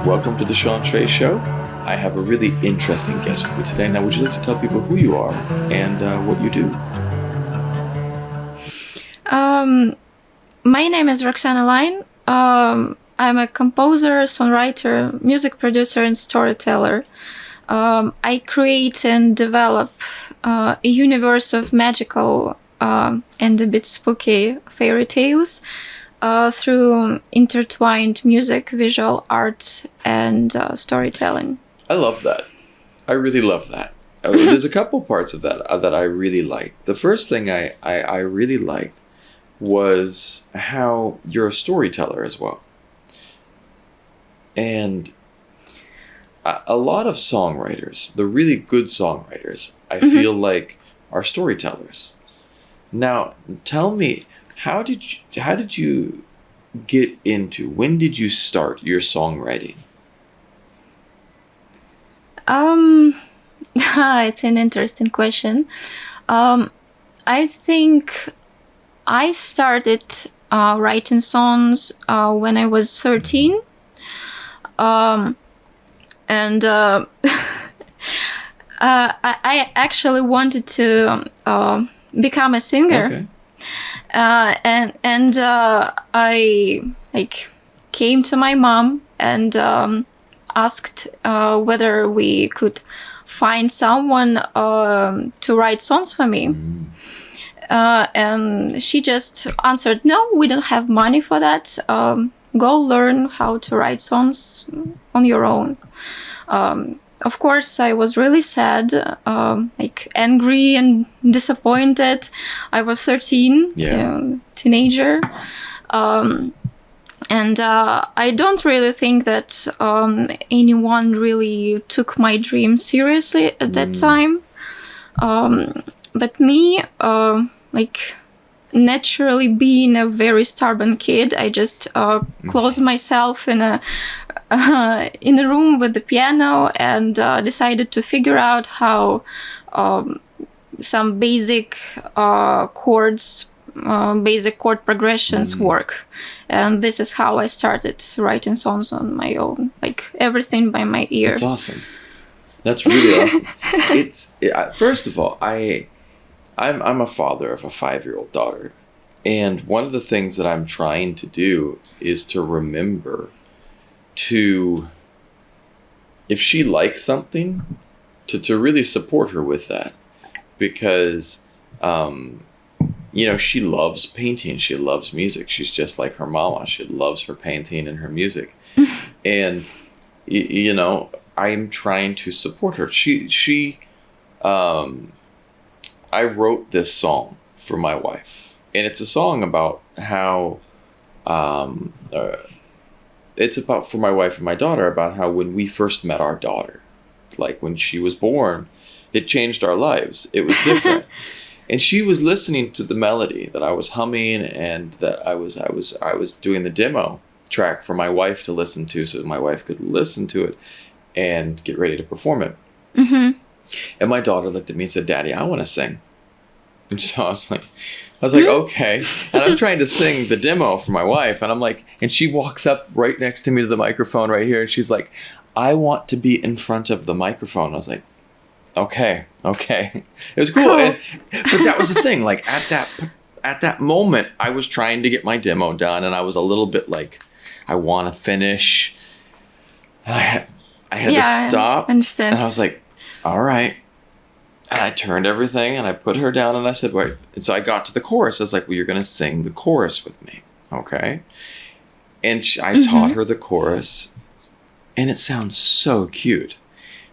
Welcome to the Sean Trey Show. I have a really interesting guest with me today. Now, would you like to tell people who you are and what you do? My name is Roxana Line. I'm a composer, songwriter, music producer, and storyteller. I create and develop a universe of magical and a bit spooky fairy tales through intertwined music, visual arts, and storytelling. I love that. I really love that. There's a couple parts of that that I really like. The first thing I really liked was how you're a storyteller as well. And a lot of songwriters, the really good songwriters, I feel like are storytellers. Now, tell me, how did you get into, when did you start your songwriting? It's an interesting question. I think I started writing songs when I was 13. And I actually wanted to become a singer. Okay. And I came to my mom and asked whether we could find someone to write songs for me. And she just answered, "No, we don't have money for that. Go learn how to write songs on your own." Of course, I was really sad, angry and disappointed. I was 13, teenager. And I don't really think that anyone really took my dream seriously at that time. But me, naturally being a very stubborn kid, I just closed myself in a room with the piano and decided to figure out how some basic chords, basic chord progressions work. And this is how I started writing songs on my own, everything by my ear. That's awesome. That's really awesome. First of all, I'm a father of a 5-year-old daughter. And one of the things that I'm trying to do is to remember to, if she likes something, to really support her with that. Because, she loves painting. She loves music. She's just like her mama. She loves her painting and her music. And, I'm trying to support her. I wrote this song for my wife, and it's a song about how, it's about for my wife and my daughter, about how when we first met our daughter, like when she was born, it changed our lives. It was different. And she was listening to the melody that I was humming, and that I was doing the demo track for my wife to listen to, so my wife could listen to it and get ready to perform it. And my daughter looked at me and said, "Daddy, I want to sing." And so I was like, okay. And I'm trying to sing the demo for my wife. And I'm like, and she walks up right next to me to the microphone right here. And she's like, "I want to be in front of the microphone." I was like, okay. It was cool. But that was the thing. Like at that moment, I was trying to get my demo done. And I was a little bit like, I want to finish. And I had to stop. I understand. And I was like, all right. And I turned everything and I put her down and I said, wait. And so I got to the chorus. I was like, well, you're going to sing the chorus with me. Okay. And I taught her the chorus, and it sounds so cute.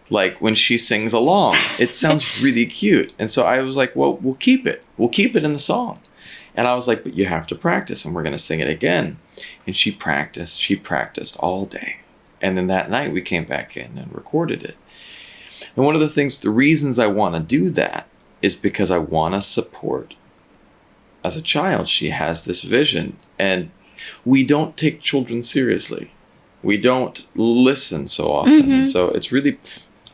Like when she sings along, it sounds really cute. And so I was like, well, we'll keep it. We'll keep it in the song. And I was like, but you have to practice, and we're going to sing it again. And she practiced all day. And then that night we came back in and recorded it. And one of the reasons I want to do that is because I want to support, as a child, she has this vision. And we don't take children seriously. We don't listen so often. And so it's really,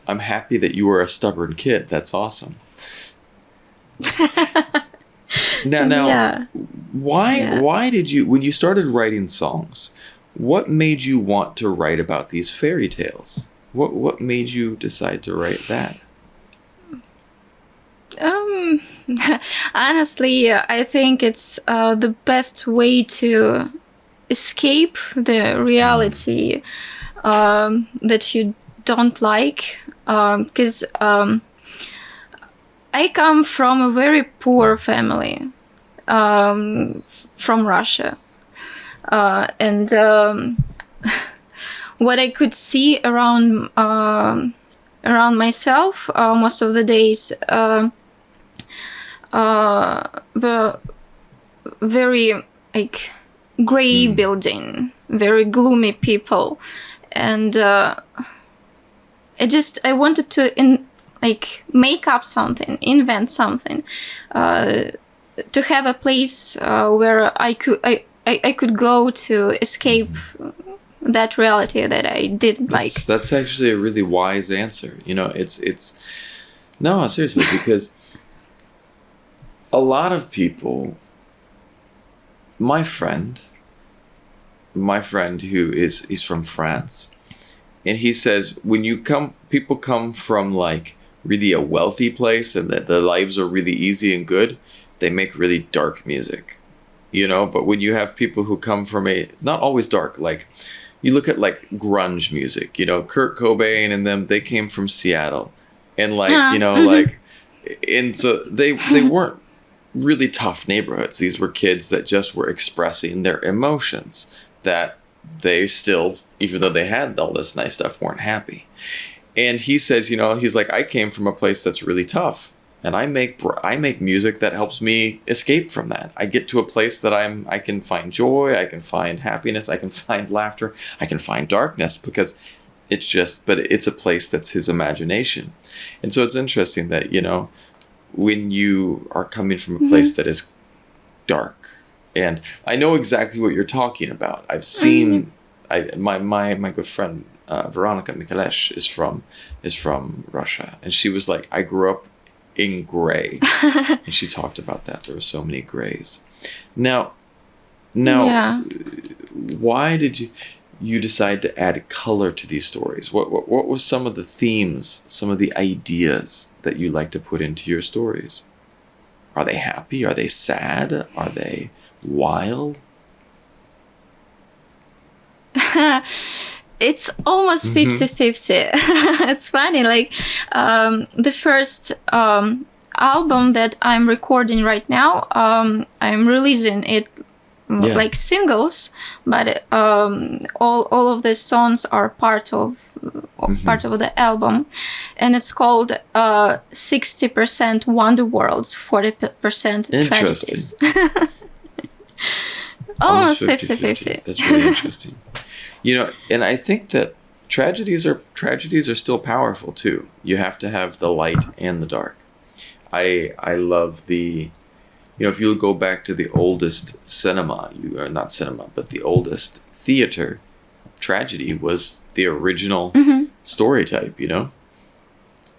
I'm happy that you were a stubborn kid. That's awesome. Now, Yeah. Yeah. why did you, when you started writing songs, what made you want to write about these fairy tales? What made you decide to write that? Um, Honestly, I think it's the best way to escape the reality that you don't like. Because I come from a very poor family from Russia. And what I could see around myself most of the days were very like gray building, very gloomy people, and I wanted to make up something, invent something, to have a place where I could go to escape that reality that I didn't like. That's actually a really wise answer. You know, it's no, seriously, because a lot of people, my friend he's from France, and he says when people come from like really a wealthy place and that their lives are really easy and good, they make really dark music, you know. But when you have people who come from not always dark, like you look at like grunge music, you know, Kurt Cobain and them, they came from Seattle, and like, you know, like, and so they weren't really tough neighborhoods. These were kids that just were expressing their emotions, that they still, even though they had all this nice stuff, weren't happy. And he says, you know, he's like, I came from a place that's really tough, and I make music that helps me escape from that. I get to a place that I can find joy, I can find happiness, I can find laughter, I can find darkness, because but it's a place that's his imagination. And so it's interesting that, you know, when you are coming from a place that is dark, and I know exactly what you're talking about. I've seen, my good friend Veronica Mikalesh is from Russia, and she was like, I grew up in gray, and she talked about that. There were so many grays. Now, Yeah. why did you decide to add color to these stories? What were some of the themes, some of the ideas that you like to put into your stories? Are they happy? Are they sad? Are they wild? It's almost 50-50. It's funny, like the first album that I'm recording right now, I'm releasing it like singles, but all of the songs are part of the album, and it's called 60% Wonder Worlds, 40% Tragedies. Almost 50-50. That's really interesting. You know, and I think that tragedies are still powerful too. You have to have the light and the dark. I love the, you know, if you go back to the oldest cinema, not cinema, but the oldest theater, tragedy was the original story type, you know?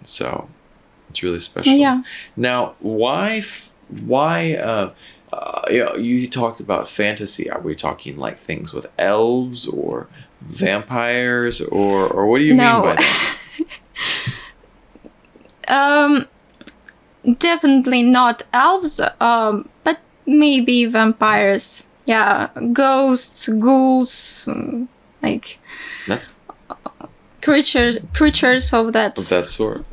So it's really special. Yeah. Now, why you know, you talked about fantasy. Are we talking like things with elves or vampires, or what do you mean by that? Definitely not elves, but maybe vampires. Yeah, ghosts, ghouls, like That's creatures of that sort.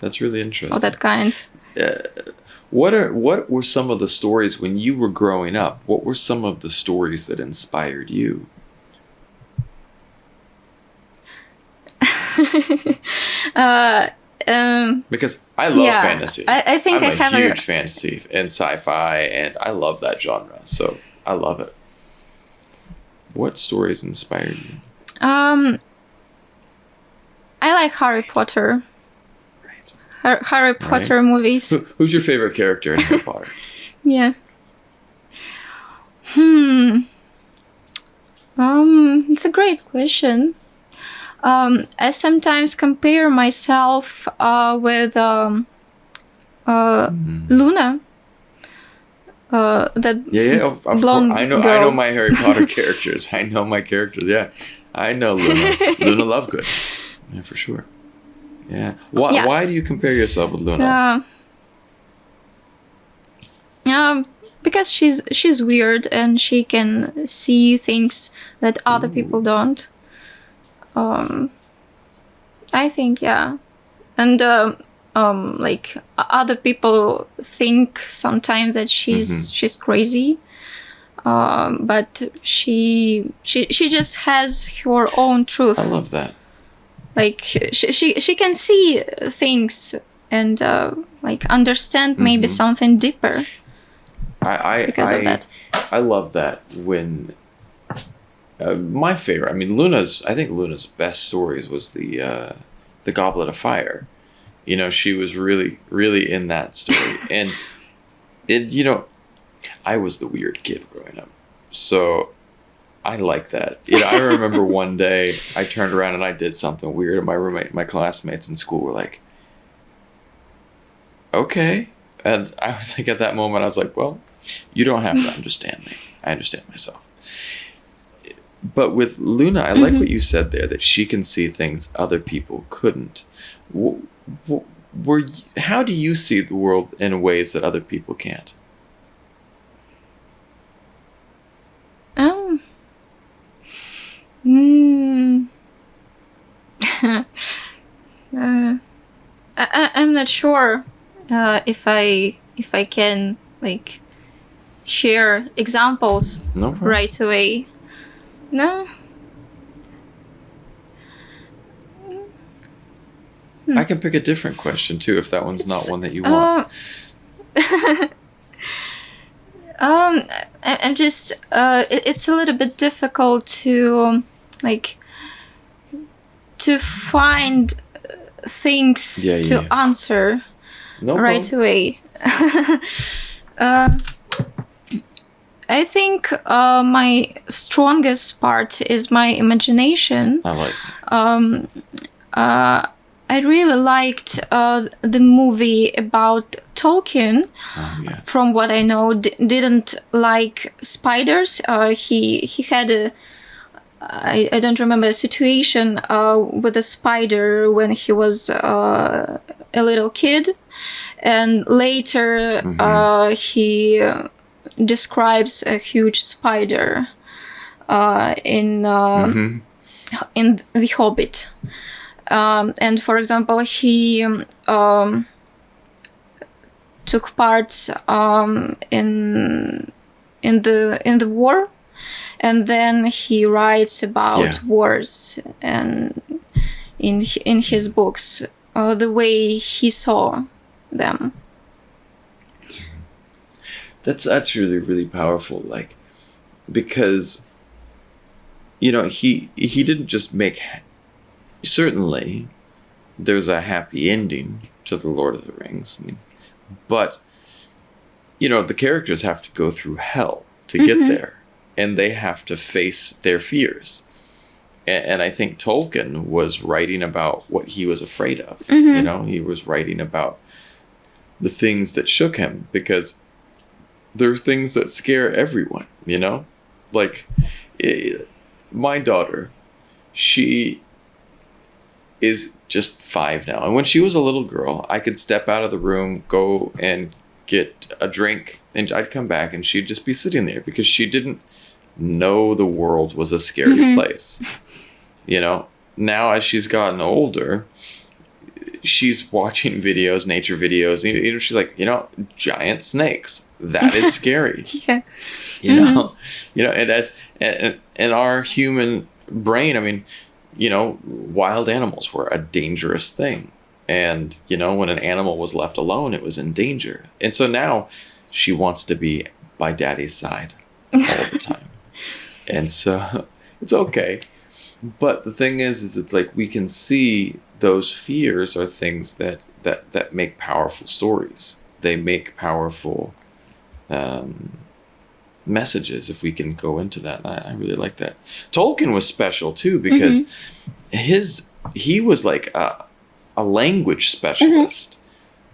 That's really interesting. of that kind. What were some of the stories when you were growing up? What were some of the stories that inspired you? Because I love fantasy. I think I'm I have a huge fantasy and sci-fi, and I love that genre. So I love it. What stories inspired you? I like Harry Potter. Harry Potter movies. Who's your favorite character in Harry Potter? Yeah. It's a great question. I sometimes compare myself with Luna. that Of course. blonde I know girl. my Harry Potter characters. I know my characters. Yeah, I know Luna. Luna Lovegood. Yeah, for sure. Yeah. Why do you compare yourself with Luna? Because she's weird and she can see things that other people don't. I think, and like other people think sometimes that she's crazy, but she just has her own truth. I love that. Like she can see things and like understand maybe something deeper. Because of that. I love that when my favorite. I mean, I think Luna's best stories was the Goblet of Fire. You know, she was really, really in that story, and I was the weird kid growing up, so I like that. You know, I remember one day I turned around and I did something weird, and my classmates in school were like, "Okay," and I was like, at that moment, I was like, "Well, you don't have to understand me. I understand myself." But with Luna, I like what you said there, that she can see things other people couldn't. How do you see the world in ways that other people can't? I'm not sure if I can like share examples right away. No. I can pick a different question too if that one's not one that you want. I'm just it's a little bit difficult to like to find things to answer right away. I think my strongest part is my imagination. I like that. I really liked the movie about Tolkien. From what I know, didn't like spiders. He had I don't remember a situation with a spider when he was a little kid, and later he describes a huge spider in The Hobbit. And for example, he took part in the war, and then he writes about wars and in his books the way he saw them. That's actually really powerful, like, because he didn't just make. Certainly, there's a happy ending to The Lord of the Rings. I mean, but the characters have to go through hell to get there, and they have to face their fears. And I think Tolkien was writing about what he was afraid of. He was writing about the things that shook him, because there are things that scare everyone. Like my daughter, she is just 5 now. And when she was a little girl, I could step out of the room, go and get a drink, and I'd come back and she'd just be sitting there because she didn't know the world was a scary place. Now as she's gotten older, she's watching videos, nature videos, she's like, giant snakes, that is scary. And as in our human brain, I mean, wild animals were a dangerous thing. And, when an animal was left alone, it was in danger. And so now she wants to be by daddy's side all the time. And so it's okay. But the thing is it's like we can see those fears are things that make powerful stories. They make powerful messages, if we can go into that. I really like that. Tolkien was special too, because he was like a language specialist.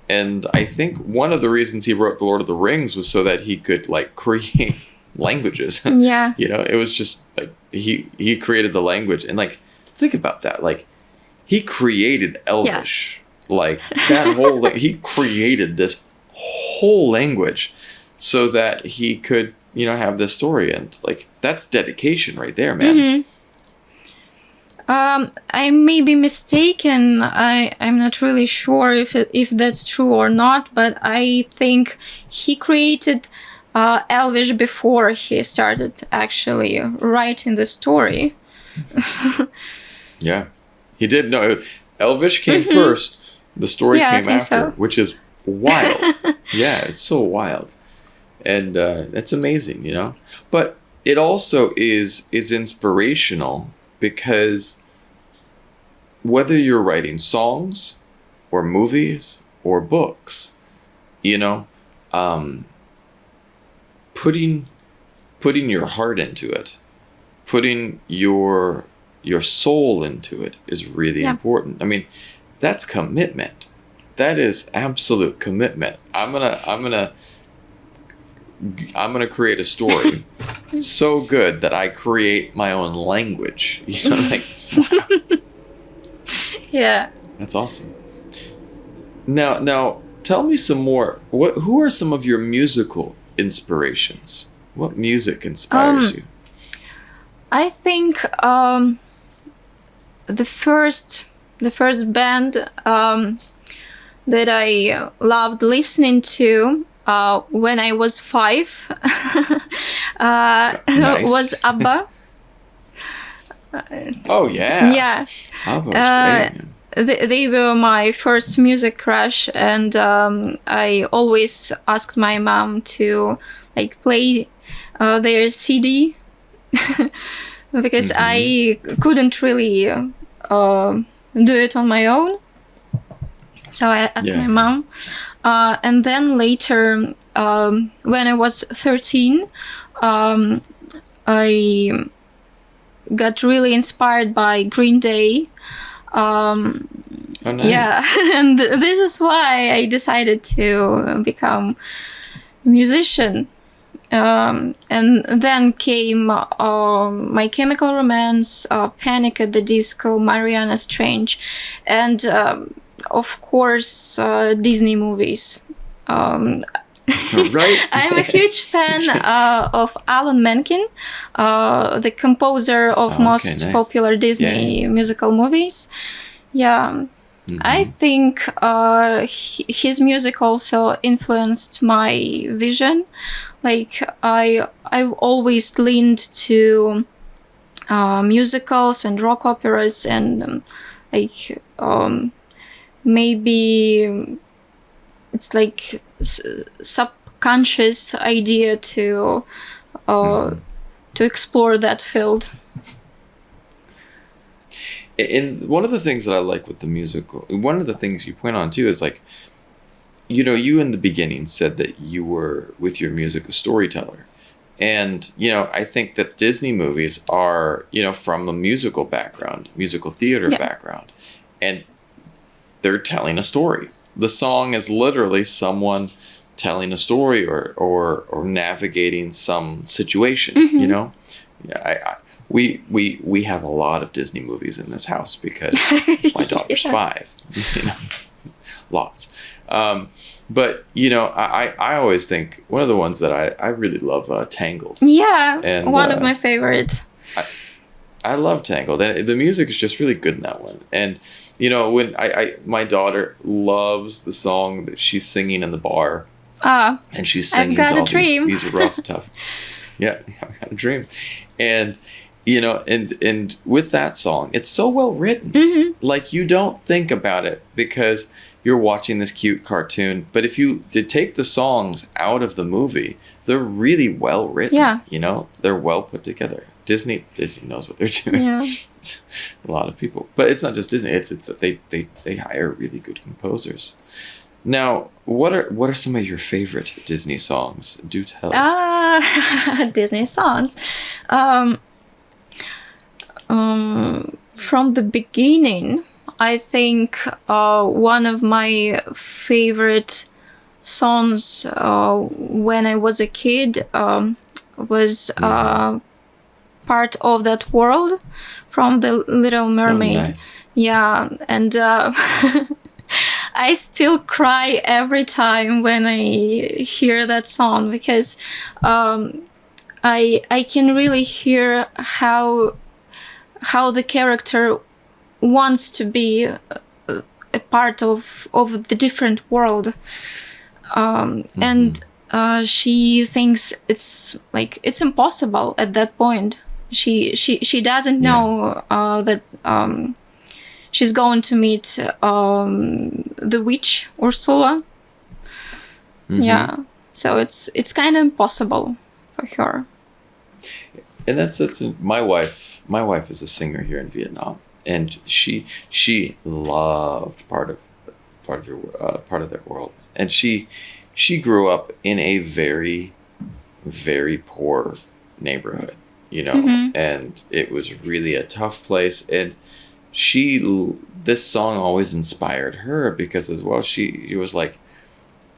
And I think one of the reasons he wrote The Lord of the Rings was so that he could like create languages. Yeah. You know, it was just like he created the language, and like think about that. Like he created Elvish. Like that whole he created this whole language so that he could, you know, have this story, and like that's dedication right there, man. Mm-hmm. I may be mistaken. I'm not really sure if that's true or not, but I think he created Elvish before he started actually writing the story. Yeah, he did. No, Elvish came first. The story came after, so. which is wild. Yeah, it's so wild, and it's amazing, you know. But it also is inspirational because whether you're writing songs or movies or books, you know, putting your heart into it, putting your soul into it is really important. I mean, that's commitment. That is absolute commitment. I'm gonna create a story so good that I create my own language. You know, like wow. Yeah. That's awesome. Now tell me some more. Who are some of your musical inspirations? What music inspires you? I think the first band that I loved listening to when I was 5 Nice. was ABBA. Oh yeah. Yeah. ABBA was great. Man. They were my first music crush, and I always asked my mom to like play their CD because I couldn't really do it on my own. So I asked my mom. And then later, when I was 13, I got really inspired by Green Day. Oh, nice. Yeah, and this is why I decided to become a musician. And then came My Chemical Romance, Panic at the Disco, Mariana Strange, and of course Disney movies. Right. I'm a huge fan of Alan Menken, the composer of most popular Disney musical movies. Yeah. I think his music also influenced my vision. Like I've always leaned to musicals and rock operas, and maybe it's like subconscious idea to explore that field. And one of the things that I like with the musical, one of the things you point on too is like, you know, you in the beginning said that you were with your music a storyteller. And, you know, I think that Disney movies are, you know, from a musical background, musical theater background, and they're telling a story. The song is literally someone telling a story or navigating some situation, you know? Yeah, we have a lot of Disney movies in this house because my daughter's 5, you know, lots. But, you know, I always think one of the ones that I really love, Tangled. Yeah, and, one of my favorites. I love Tangled, and the music is just really good in that one. And, you know, when my daughter loves the song that she's singing in the bar. And she's singing I've got all a dream. these rough, tough. Yeah, I've got a dream. And, you know, and with that song, it's so well written. Like, you don't think about it because you're watching this cute cartoon. But if you did take the songs out of the movie, they're really well written. Yeah. You know, they're well put together. Disney knows what they're doing. Yeah. A lot of people. But it's not just Disney. It's that they hire really good composers. Now, what are some of your favorite Disney songs? Do tell. Disney songs. From the beginning, I think one of my favorite songs when I was a kid was Part of That World from The Little Mermaid. Oh, nice. Yeah, and I still cry every time when I hear that song, because I can really hear how the character wants to be a part of the different world, and she thinks it's impossible at that point. She doesn't know that she's going to meet the witch Ursula. Yeah, so it's kind of impossible for her. And that's my wife. My wife is a singer here in Vietnam, and she loved part of their world, and she grew up in a very, very poor neighborhood, and it was really a tough place. And this song always inspired her, because as well she was like,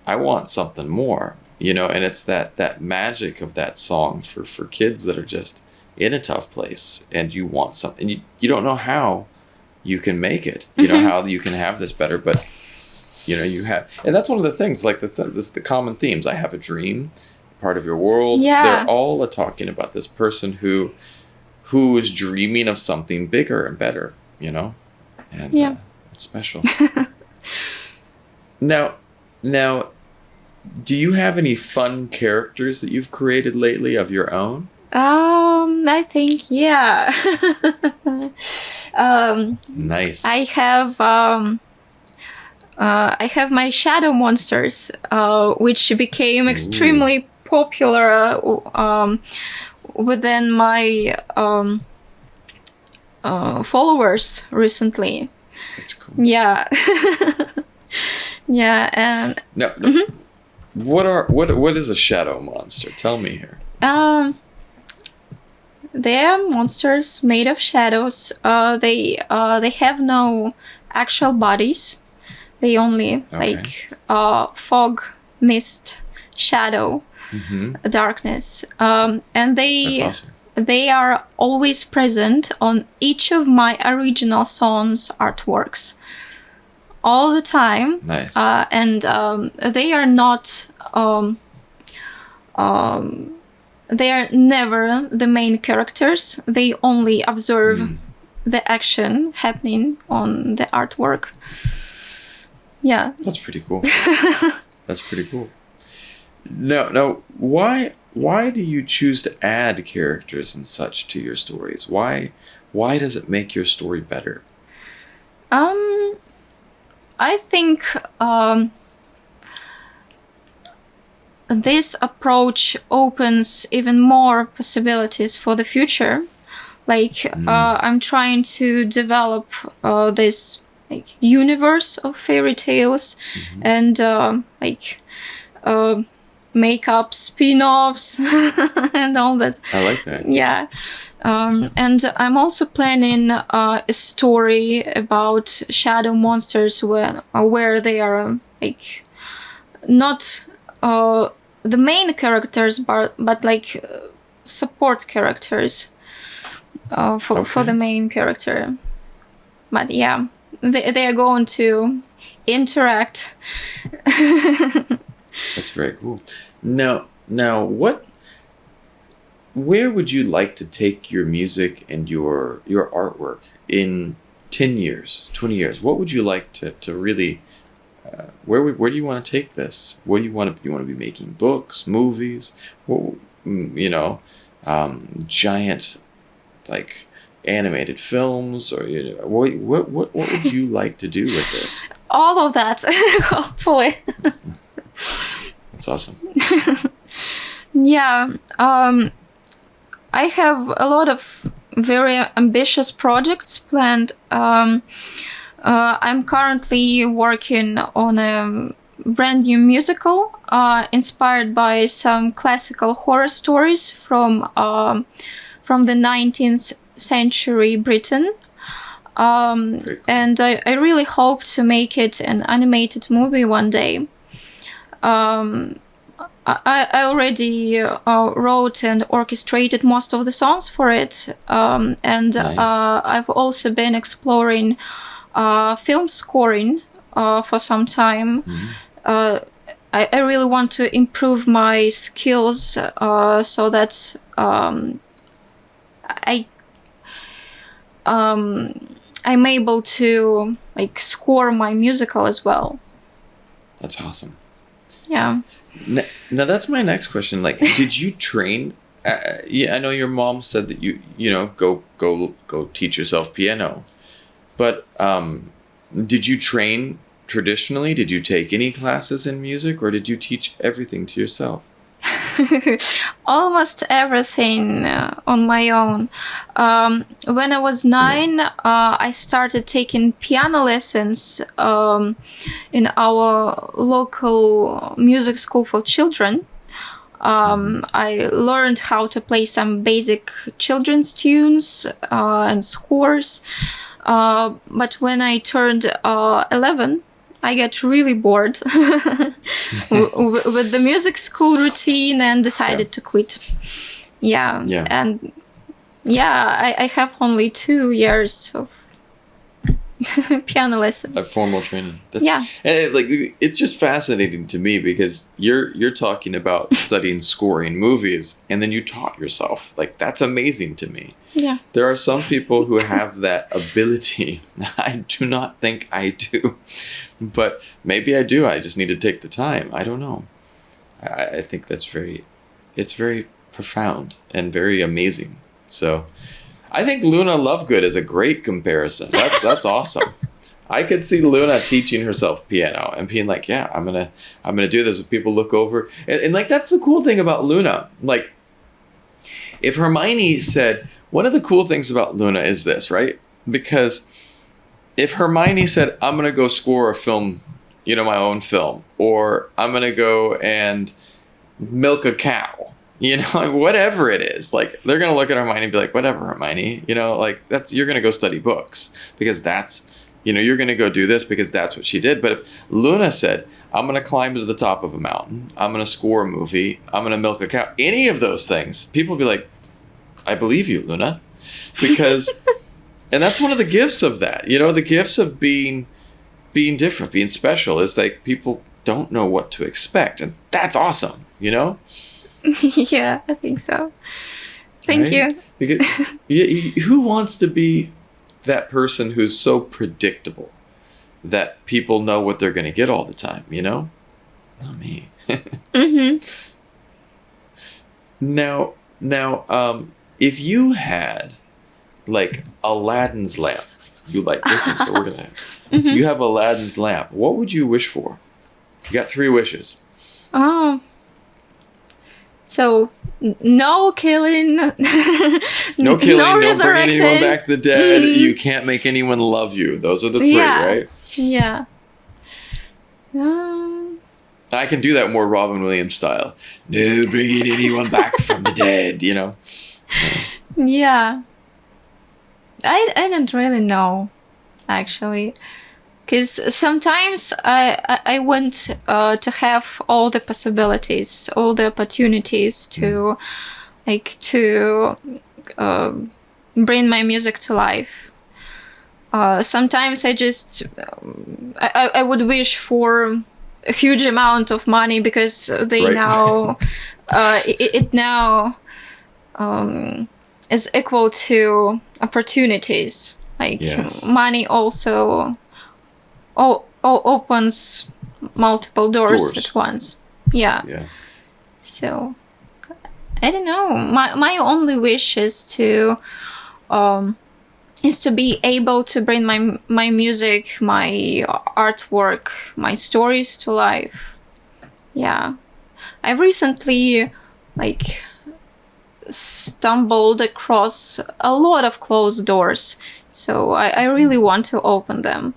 I want something more, and it's that magic of that song for kids that are just in a tough place, and you want something, you don't know how you can make it, how you can have this better, but you have, and that's one of the things, like this the common themes. I have a dream, part of your world. Yeah. They're all talking about this person who is dreaming of something bigger and better, and it's special. Now, do you have any fun characters that you've created lately of your own? I think, yeah. Nice. I have my shadow monsters, which became extremely popular within my followers recently. That's cool. Yeah. Yeah, and no. What is a shadow monster? Tell me here. They are monsters made of shadows. They have no actual bodies. They only fog, mist, shadow, darkness, and That's awesome. They are always present on each of my original songs' artworks, all the time. Nice. And they are not. They are never the main characters. They only observe the action happening on the artwork. Yeah. That's pretty cool. That's pretty cool. No. Why do you choose to add characters and such to your stories? Why does it make your story better? I think this approach opens even more possibilities for the future. I'm trying to develop this universe of fairy tales, and make up spin-offs and all that. I like that. Yeah. And I'm also planning a story about shadow monsters where they are not the main characters, but support characters for the main character. But yeah, they are going to interact. That's very cool. Now, where would you like to take your music and your artwork in 10 years, 20 years? What would you like to really, where do you want to take this? What do you want to be making? Books, movies, giant, animated films, or what would you like to do with this? All of that, hopefully. That's awesome. Yeah, I have a lot of very ambitious projects planned. I'm currently working on a brand new musical inspired by some classical horror stories from the 19th century Britain. Very cool. And I really hope to make it an animated movie one day. I already wrote and orchestrated most of the songs for it, and Nice. I've also been exploring film scoring for some time. I really want to improve my skills so that I'm able to like score my musical as well. That's awesome. Yeah. Now that's my next question. Like, did you train? Yeah, I know your mom said that you know go teach yourself piano, but did you train traditionally? Did you take any classes in music, or did you teach everything to yourself? Almost everything on my own. When I was 9, I started taking piano lessons in our local music school for children. I learned how to play some basic children's tunes and scores. But when I turned 11, I get really bored with the music school routine and decided to quit. Yeah. And I have only 2 years of piano lessons. Formal training. And it's just fascinating to me because you're talking about studying scoring movies, and then you taught yourself. Like, that's amazing to me. Yeah. There are some people who have that ability. I do not think I do, but maybe I do. I just need to take the time. I don't know. I think it's very profound and very amazing. So I think Luna Lovegood is a great comparison. That's awesome. I could see Luna teaching herself piano and being like, yeah, I'm gonna do this. People look over and like, that's the cool thing about Luna. Like, if Hermione said, one of the cool things about Luna is this, right? Because if Hermione said, I'm gonna go score a film, my own film, or I'm gonna go and milk a cow, whatever it is, like, they're gonna look at Hermione and be like, whatever, Hermione, like, you're gonna go study books because that's, you're gonna go do this because that's what she did. But if Luna said, I'm gonna climb to the top of a mountain, I'm gonna score a movie, I'm gonna milk a cow, any of those things, people will be like, I believe you, Luna, because, and that's one of the gifts of that, the gifts of being different, being special, is like people don't know what to expect, and that's awesome, Yeah, I think so. Thank you. Because, who wants to be that person who's so predictable that people know what they're going to get all the time, Not me. Now, if you had like Aladdin's lamp, you like Disney, so we're gonna. You have Aladdin's lamp. What would you wish for? You got 3 wishes. Oh. So, no killing. No killing. No Don't bring anyone back to the dead. You can't make anyone love you. Those are the 3, right? Yeah. I can do that more Robin Williams style. No bringing anyone back from the dead. Yeah. I don't really know, actually, because sometimes I want to have all the possibilities, all the opportunities to bring my music to life. Sometimes I would wish for a huge amount of money because they now it now is equal to opportunities. Like, money also opens multiple doors at once. Yeah. So I don't know. My only wish is to be able to bring my music, my artwork, my stories to life. Yeah. I recently stumbled across a lot of closed doors, so I really want to open them.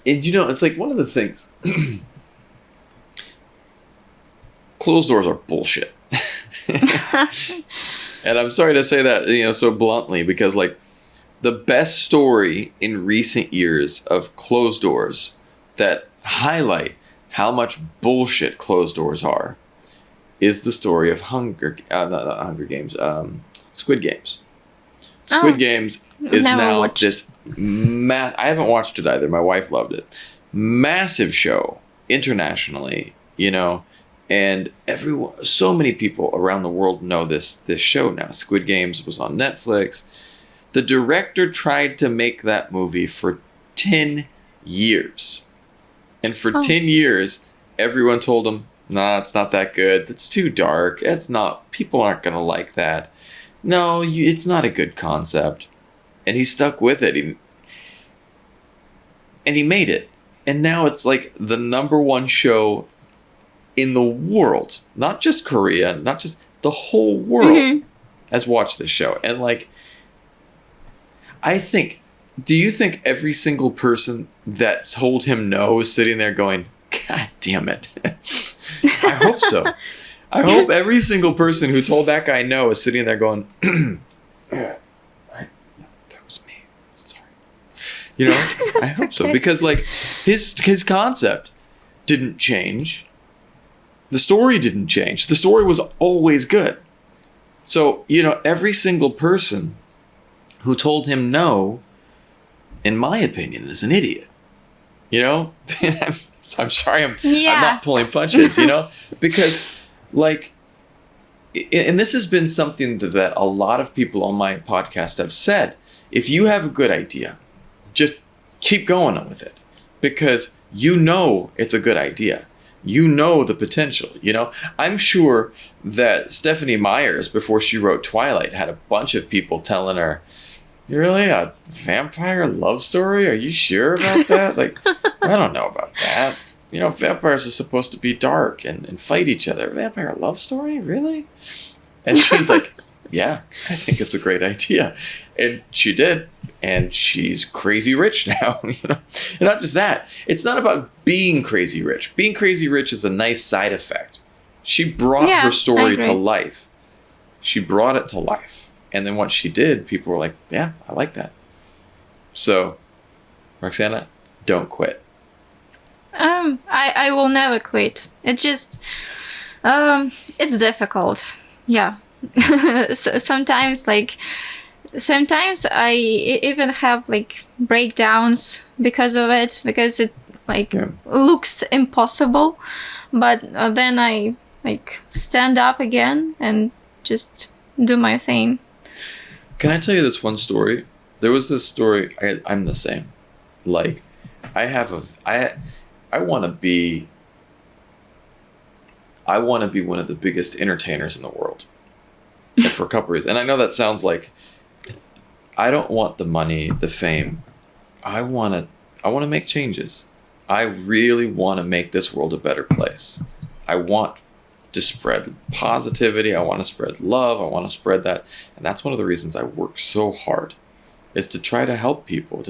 And it's like one of the things. Closed doors are bullshit. And I'm sorry to say that, so bluntly, because like the best story in recent years of closed doors that highlight how much bullshit closed doors are is the story of not Hunger Games, Squid Games. Squid Games is now watched. this I haven't watched it either. My wife loved it. Massive show internationally, and so many people around the world know this show now. Squid Games was on Netflix. The director tried to make that movie for 10 years. And for 10 years, everyone told him, nah, it's not that good. It's too dark. People aren't going to like that. No, it's not a good concept. And he stuck with it. And he made it. And now it's like the number one show in the world. Not just Korea, not just the whole world has watched this show. And do you think every single person that told him no is sitting there going, God damn it? I hope so. I hope every single person who told that guy no is sitting there going, that was me. Sorry. I hope so. Because his concept didn't change. The story didn't change. The story was always good. So, every single person who told him no, in my opinion, is an idiot. I'm sorry, I'm not pulling punches, because and this has been something that a lot of people on my podcast have said. If you have a good idea, just keep going with it, because it's a good idea. The potential, I'm sure that Stephanie Myers, before she wrote Twilight, had a bunch of people telling her, really, a vampire love story? Are you sure about that? I don't know about that. Vampires are supposed to be dark and fight each other. Vampire love story? Really? And she's like, yeah, I think it's a great idea. And she did. And she's crazy rich now. And not just that. It's not about being crazy rich. Being crazy rich is a nice side effect. She brought her story to life. She brought it to life. And then once she did, people were like, yeah, I like that. So, Roxana, don't quit. I will never quit. It's just, it's difficult. Yeah. Sometimes I even have breakdowns because of it, because it looks impossible. But then I stand up again and just do my thing. Can I tell you this one story? There was this story. I'm the same. I want to be one of the biggest entertainers in the world. And for a couple reasons. And I know that sounds like I don't want the money, the fame. I want to make changes. I really want to make this world a better place. I want to spread positivity. I want to spread love. I want to spread that. And that's one of the reasons I work so hard, is to try to help people,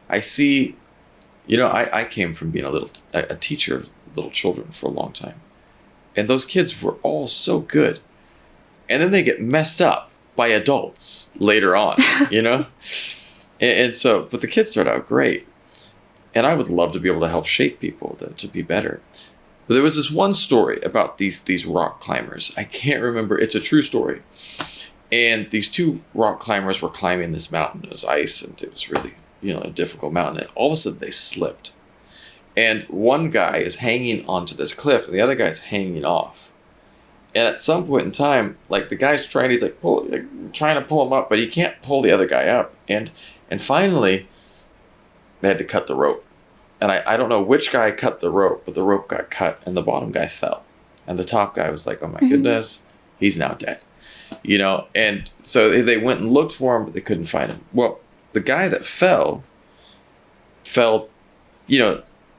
I see, I came from being a teacher of little children for a long time. And those kids were all so good. And then they get messed up by adults later on, and so, but the kids start out great. And I would love to be able to help shape people to be better. But there was this one story about these rock climbers. I can't remember. It's a true story. And these two rock climbers were climbing this mountain. It was ice, and it was really, a difficult mountain. And all of a sudden they slipped. And one guy is hanging onto this cliff, and the other guy's hanging off. And at some point in time, the guy's trying to pull him up, but he can't pull the other guy up. And finally, they had to cut the rope. And I don't know which guy cut the rope, but the rope got cut, and the bottom guy fell. And the top guy was like, oh my goodness, he's now dead. And so they went and looked for him, but they couldn't find him. Well, the guy that fell,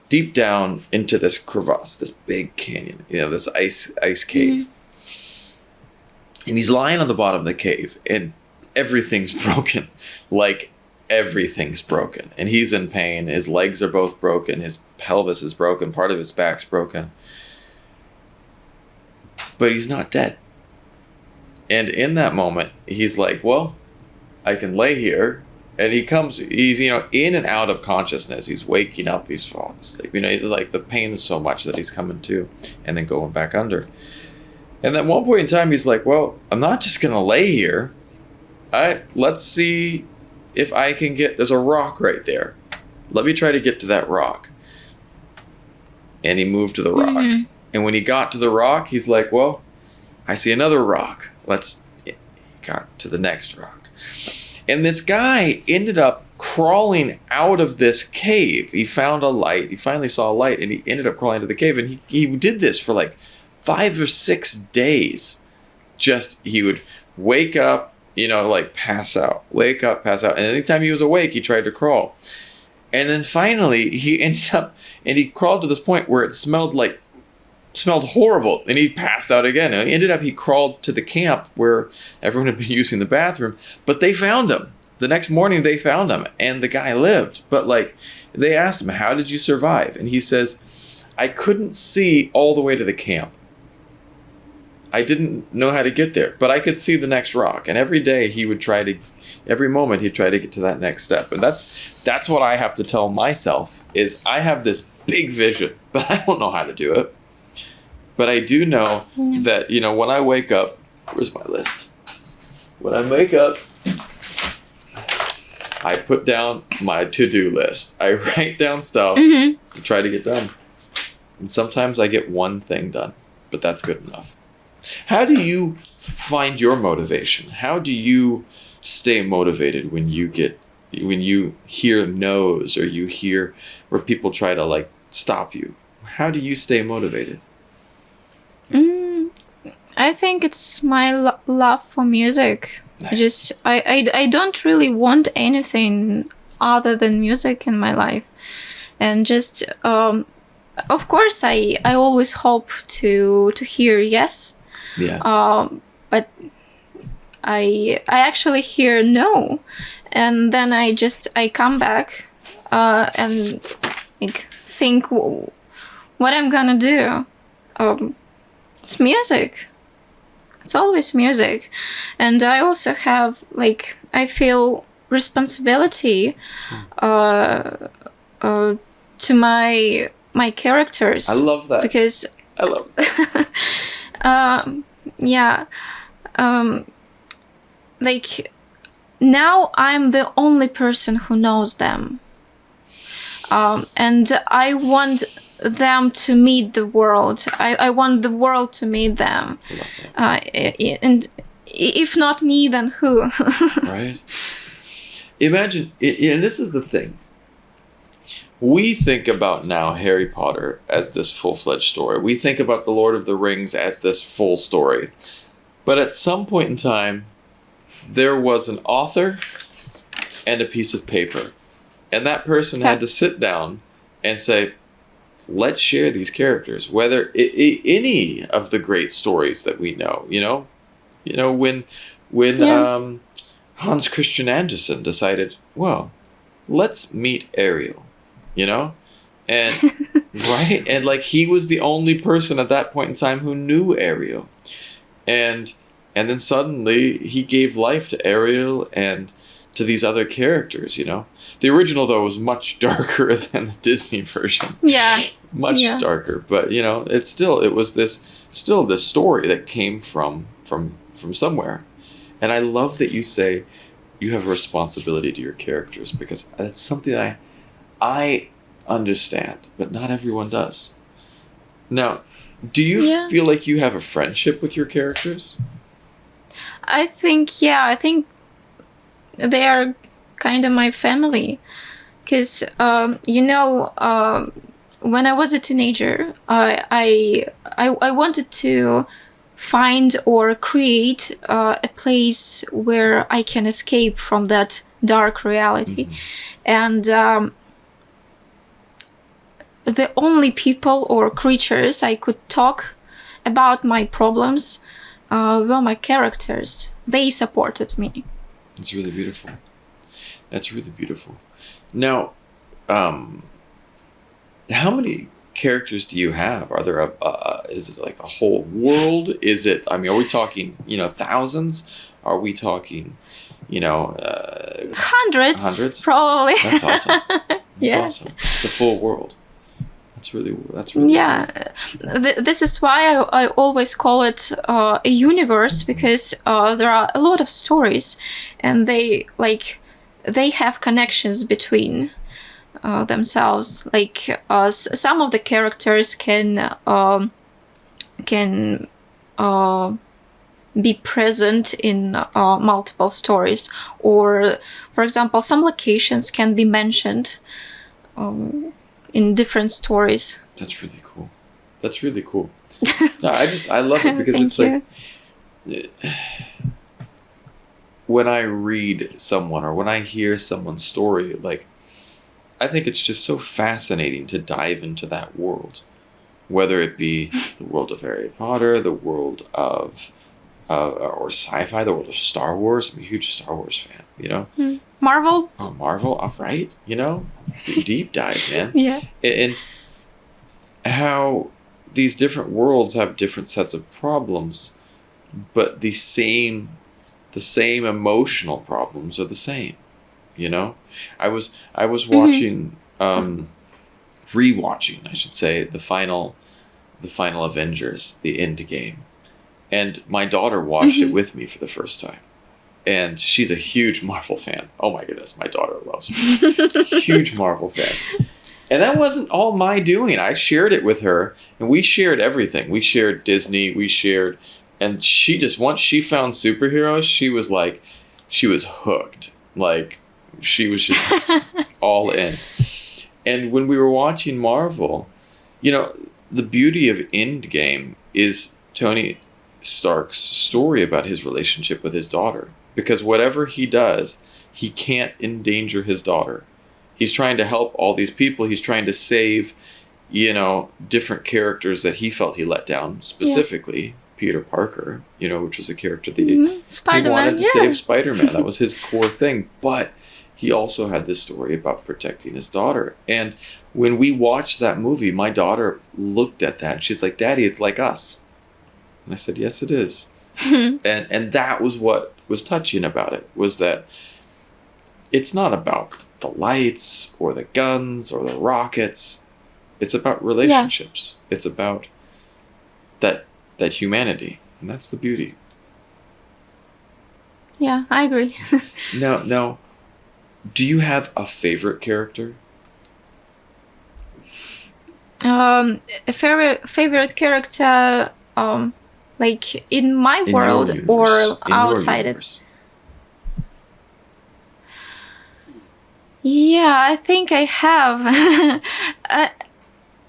deep down into this crevasse, this big canyon, this ice cave. And he's lying on the bottom of the cave, and everything's broken. Everything's broken. And he's in pain. His legs are both broken. His pelvis is broken. Part of his back's broken. But he's not dead. And in that moment, he's like, well, I can lay here And he's, in and out of consciousness. He's waking up, he's falling asleep. It's like the pain is so much that he's coming to and then going back under. And at one point in time, he's like, well, I'm not just going to lay here. Let's see if I can there's a rock right there. Let me try to get to that rock. And he moved to the rock. Mm-hmm. And when he got to the rock, he's like, well, I see another rock. He got to the next rock. And this guy ended up crawling out of this cave. He found a light. He finally saw a light, and he ended up crawling to the cave. And he did this for like 5 or 6 days. He would wake up, pass out. Wake up, pass out. And anytime he was awake, he tried to crawl. And then finally, he ended up, and he crawled to this point where it smelled horrible, and he passed out again. And he crawled to the camp where everyone had been using the bathroom, but they found him. The next morning, they found him, and the guy lived. But they asked him, how did you survive? And he says, I couldn't see all the way to the camp. I didn't know how to get there, but I could see the next rock. And every day every moment he'd try to get to that next step. And that's what I have to tell myself, is I have this big vision, but I don't know how to do it. But I do know that, when I wake up, where's my list? When I wake up, I put down my to-do list. I write down stuff to try to get done. And sometimes I get one thing done, but that's good enough. How do you find your motivation? How do you stay motivated when you hear no's, or you hear where people try to stop you? How do you stay motivated? I think it's my love for music. Nice. I don't really want anything other than music in my life, and of course I always hope to hear yes. Yeah. But I actually hear no, and then I come back and think what I'm gonna do. It's music. It's always music. And I also have I feel responsibility to my characters. I love that. Because I love that. Yeah. Now I'm the only person who knows them. And I want them to meet the world. I want the world to meet them. I love that. And if not me, then who? Right. Imagine, and this is the thing. We think about now Harry Potter as this full-fledged story. We think about The Lord of the Rings as this full story. But at some point in time, there was an author and a piece of paper. And that person had to sit down and say, let's share these characters, whether any of the great stories that we know, when Hans Christian Andersen decided, well, let's meet Ariel, and right. And he was the only person at that point in time who knew Ariel. And then suddenly he gave life to Ariel and to these other characters, The original, though, was much darker than the Disney version. Yeah. Much darker. But, it was this story that came from somewhere. And I love that you say you have a responsibility to your characters, because that's something that I understand, but not everyone does. Now, do you feel like you have a friendship with your characters? I think they are kind of my family, because when I was a teenager, I wanted to find or create a place where I can escape from that dark reality. And the only people or creatures I could talk about my problems were my characters. They supported me. That's really beautiful. That's really beautiful. Now, how many characters do you have? Are there is it like a whole world? Is it, are we talking, thousands? Are we talking, Hundreds, probably. That's awesome. That's Yeah. awesome. It's a full world. That's really Yeah, this is why I always call it a universe, because there are a lot of stories, and they have connections between themselves. Like some of the characters can be present in multiple stories, or, for example, some locations can be mentioned in different stories. That's really cool. That's really cool. No, I love it because it's Thank like when I read someone or when I hear someone's story, like I think it's just so fascinating to dive into that world, whether it be the world of Harry Potter, the world of or sci-fi, the world of Star Wars. I'm a huge Star Wars fan, you know. Marvel. Oh, Marvel, all right, you know, deep dive, man. Yeah. And how these different worlds have different sets of problems, but the same emotional problems are the same. You know, I was watching, rewatching, I should say, the final Avengers, the Endgame, and my daughter watched it with me for the first time, and she's a huge Marvel fan. Oh my goodness, my daughter loves me. Huge Marvel fan. And that wasn't all my doing. I shared it with her, and we shared everything. We shared Disney, and she just, once she found superheroes, she was hooked. Like, she was just all in. And when we were watching Marvel, you know, the beauty of Endgame is Tony Stark's story about his relationship with his daughter. Because whatever he does, he can't endanger his daughter. He's trying to help all these people. He's trying to save, you know, different characters that he felt he let down. Specifically, Peter Parker, you know, which was a character that he wanted to save Spider-Man. That was his core thing. But he also had this story about protecting his daughter. And when we watched that movie, my daughter looked at that and she's like, "Daddy, it's like us." And I said, "Yes, it is." And that was what was touching about it, was that it's not about the lights or the guns or the rockets. It's about relationships. Yeah. It's about that humanity, and that's the beauty. Yeah, I agree. Now, do you have a favorite character? A favorite character, like in my world or outside it? Yeah, I think I have.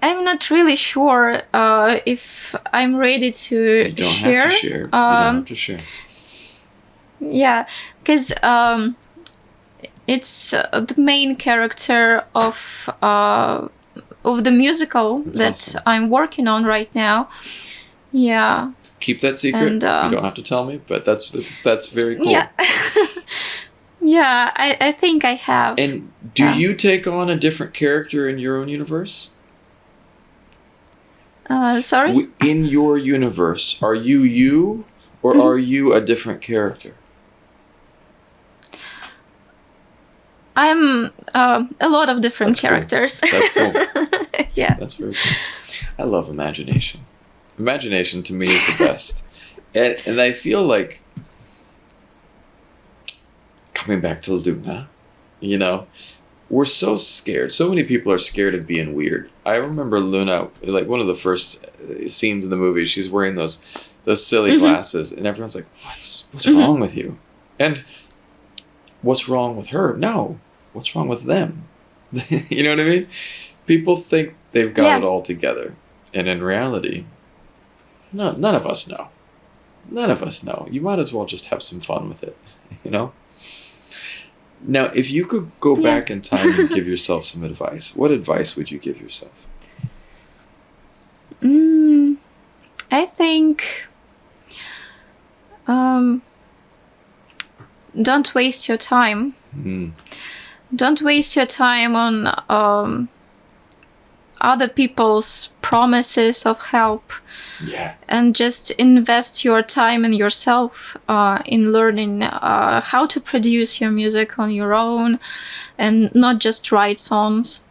I'm not really sure if I'm ready to share. Have to share. You don't have to share. Yeah, because it's the main character of the musical that's awesome. I'm working on right now. Yeah. Keep that secret. And, you don't have to tell me, but that's very cool. Yeah. Yeah, I think I have. And do you take on a different character in your own universe? Sorry? In your universe, are you, or are you a different character? I'm a lot of different characters. Cool. That's cool. Yeah. That's very cool. I love imagination. Imagination to me is the best. And I feel like, coming back to Luna, you know, we're so scared. So many people are scared of being weird. I remember Luna, like one of the first scenes in the movie, she's wearing those silly glasses, and everyone's like, what's wrong with you? And what's wrong with her? No. What's wrong with them? You know what I mean? People think they've got it all together. And in reality, none of us know. None of us know. You might as well just have some fun with it, you know? Now, if you could go back in time and give yourself some advice, what advice would you give yourself? I think don't waste your time. Don't waste your time on other people's promises of help. Yeah. And just invest your time and yourself in learning how to produce your music on your own, and not just write songs.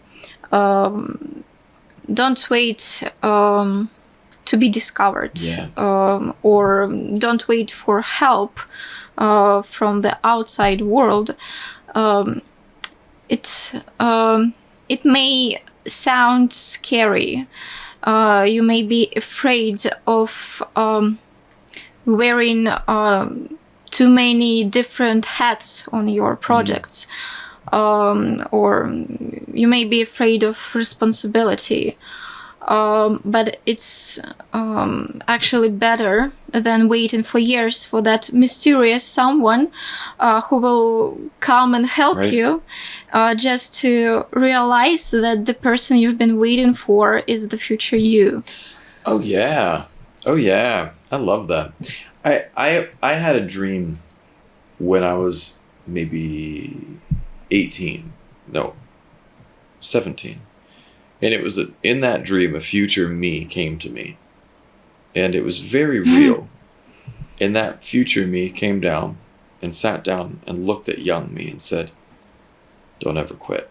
Don't wait to be discovered, or don't wait for help from the outside world. It may sound scary. You may be afraid of wearing too many different hats on your projects, or you may be afraid of responsibility. But it's actually better than waiting for years for that mysterious someone who will come and help you, just to realize that the person you've been waiting for is the future you. Oh yeah. I love that. I had a dream when I was maybe 18, no, 17. And it was that in that dream, a future me came to me. And it was very real. And that future me came down and sat down and looked at young me and said, "Don't ever quit.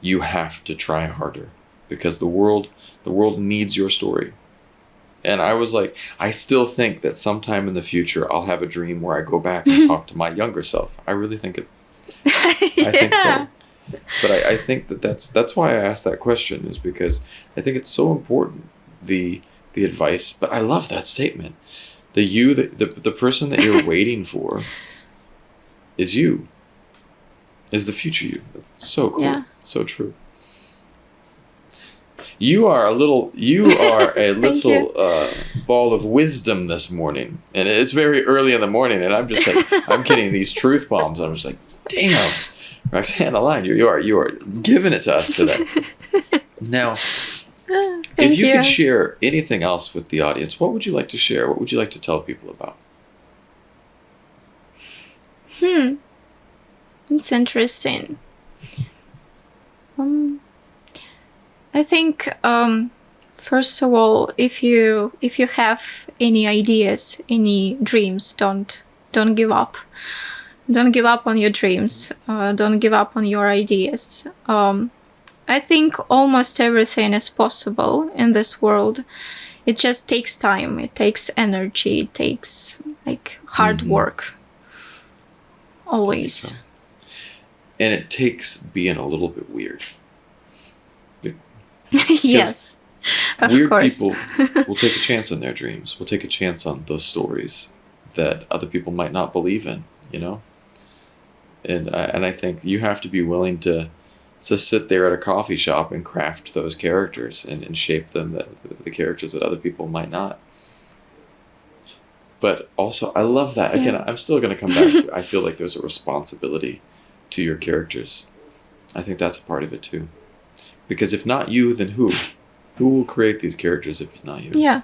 You have to try harder, because the world needs your story." And I was like, I still think that sometime in the future, I'll have a dream where I go back and talk to my younger self. I really think it. I think so. But I think that's why I asked that question, is because I think it's so important, the advice. But I love that statement. The person that you're waiting for is you. Is the future you. That's so cool. Yeah. So true. You are a little ball of wisdom this morning, and it's very early in the morning, and I'm just like, I'm getting these truth bombs, and I'm just like, damn, Roxana Line, you are giving it to us today. Now, if you could share anything else with the audience, what would you like to share? What would you like to tell people about? It's interesting. I think first of all, if you have any ideas, any dreams, don't give up. Don't give up on your dreams. Don't give up on your ideas. I think almost everything is possible in this world. It just takes time. It takes energy. It takes hard work. Always. So. And it takes being a little bit weird. Yes, of weird course. People will take a chance on their dreams. Will take a chance on those stories that other people might not believe in, And I think you have to be willing to sit there at a coffee shop and craft those characters and shape them, the characters that other people might not. But also, I love that. Again, I'm still going to come back to, I feel like there's a responsibility to your characters. I think that's a part of it too. Because if not you, then who? Who will create these characters if it's not you? Yeah.